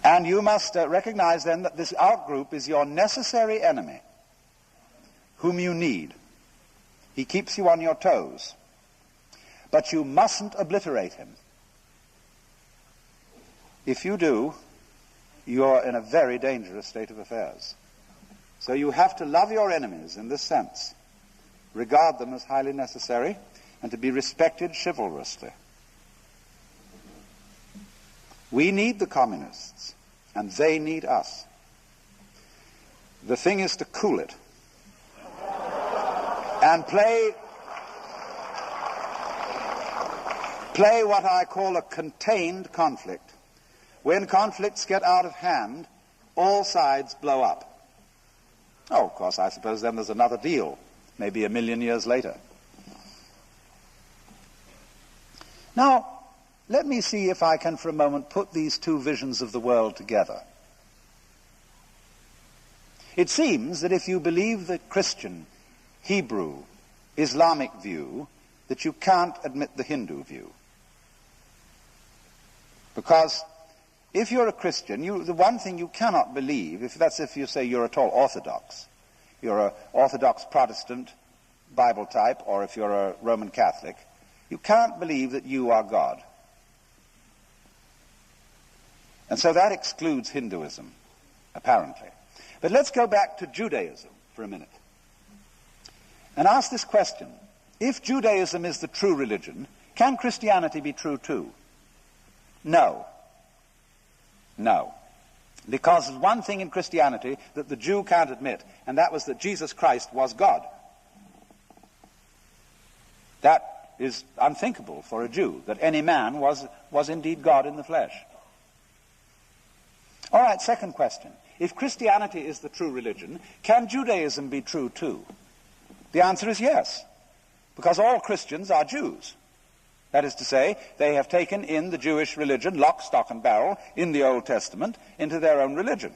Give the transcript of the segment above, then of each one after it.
And you must recognize then that this outgroup is your necessary enemy, whom you need. He keeps you on your toes. But you mustn't obliterate him. If you do, you're in a very dangerous state of affairs. So you have to love your enemies in this sense, regard them as highly necessary, and to be respected chivalrously. We need the communists, and they need us. The thing is to cool it and play what I call a contained conflict. When conflicts get out of hand, all sides blow up. Oh, of course, I suppose then there's another deal, maybe 1,000,000 years later. Now, let me see if I can for a moment put these two visions of the world together. It seems that if you believe the Christian, Hebrew, Islamic view, that you can't admit the Hindu view. Because if you're a Christian, the one thing you cannot believe, if you say you're at all Orthodox, you're an Orthodox Protestant Bible type, or if you're a Roman Catholic, you can't believe that you are God. And so that excludes Hinduism, apparently. But let's go back to Judaism for a minute and ask this question. If Judaism is the true religion, can Christianity be true too? No. No. Because there's one thing in Christianity that the Jew can't admit, and that was that Jesus Christ was God. That is unthinkable for a Jew, that any man was indeed God in the flesh. All right, second question. If Christianity is the true religion, can Judaism be true too? The answer is yes, because all Christians are Jews. That is to say, they have taken in the Jewish religion, lock, stock, and barrel, in the Old Testament, into their own religion.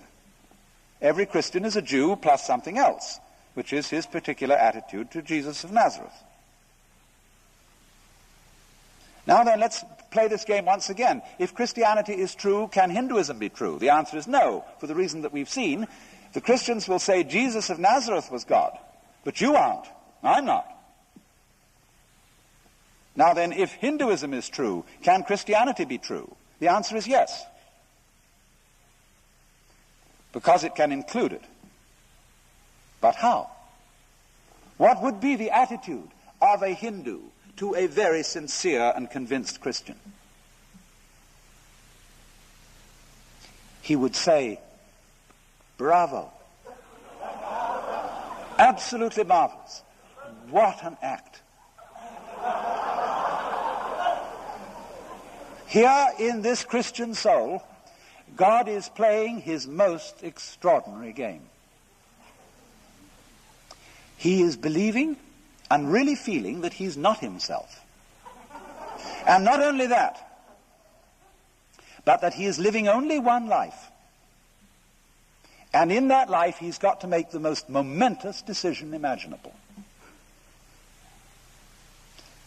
Every Christian is a Jew plus something else, which is his particular attitude to Jesus of Nazareth. Now then, let's play this game once again. If Christianity is true, can Hinduism be true? The answer is no, for the reason that we've seen. The Christians will say Jesus of Nazareth was God, but you aren't. I'm not. Now then, if Hinduism is true, can Christianity be true? The answer is yes, because it can include it. But how? What would be the attitude of a Hindu to a very sincere and convinced Christian? He would say, bravo. Absolutely marvelous. What an act. Here in this Christian soul, God is playing his most extraordinary game. He is believing and really feeling that he's not himself. And not only that, but that he is living only one life. And in that life, he's got to make the most momentous decision imaginable.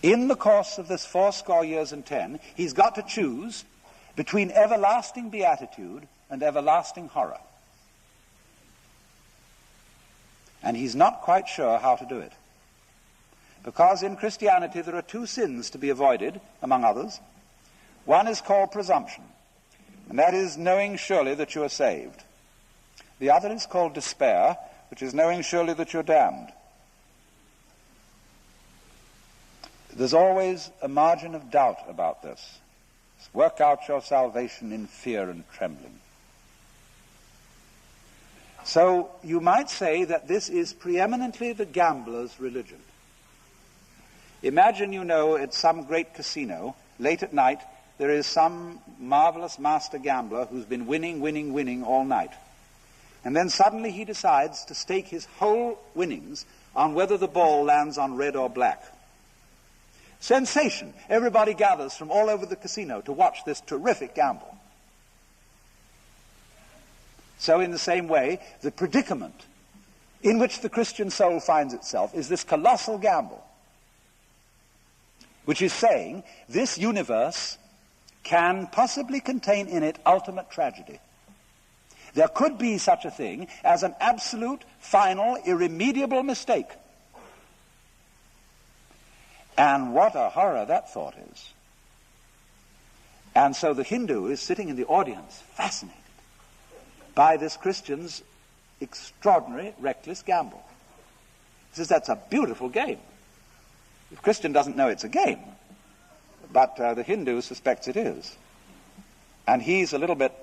In the course of this 80 years and 10, he's got to choose between everlasting beatitude and everlasting horror. And he's not quite sure how to do it. Because in Christianity there are two sins to be avoided, among others. One is called presumption, and that is knowing surely that you are saved. The other is called despair, which is knowing surely that you're damned. There's always a margin of doubt about this. Work out your salvation in fear and trembling. So you might say that this is preeminently the gambler's religion. Imagine, at some great casino, late at night, there is some marvelous master gambler who's been winning all night. And then suddenly he decides to stake his whole winnings on whether the ball lands on red or black. Sensation! Everybody gathers from all over the casino to watch this terrific gamble. So in the same way, the predicament in which the Christian soul finds itself is this colossal gamble, which is saying this universe can possibly contain in it ultimate tragedy. There could be such a thing as an absolute, final, irremediable mistake. And what a horror that thought is. And so the Hindu is sitting in the audience, fascinated by this Christian's extraordinary, reckless gamble. He says, that's a beautiful game. The Christian doesn't know it's a game, but the Hindu suspects it is. And he's a little bit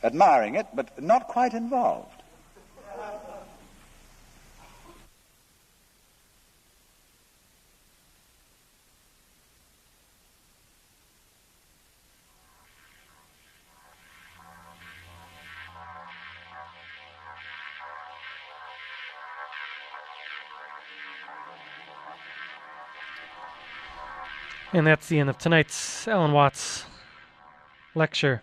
admiring it, but not quite involved. And that's the end of tonight's Alan Watts lecture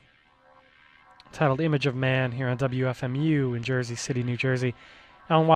titled Image of Man here on WFMU in Jersey City, New Jersey. Alan Watts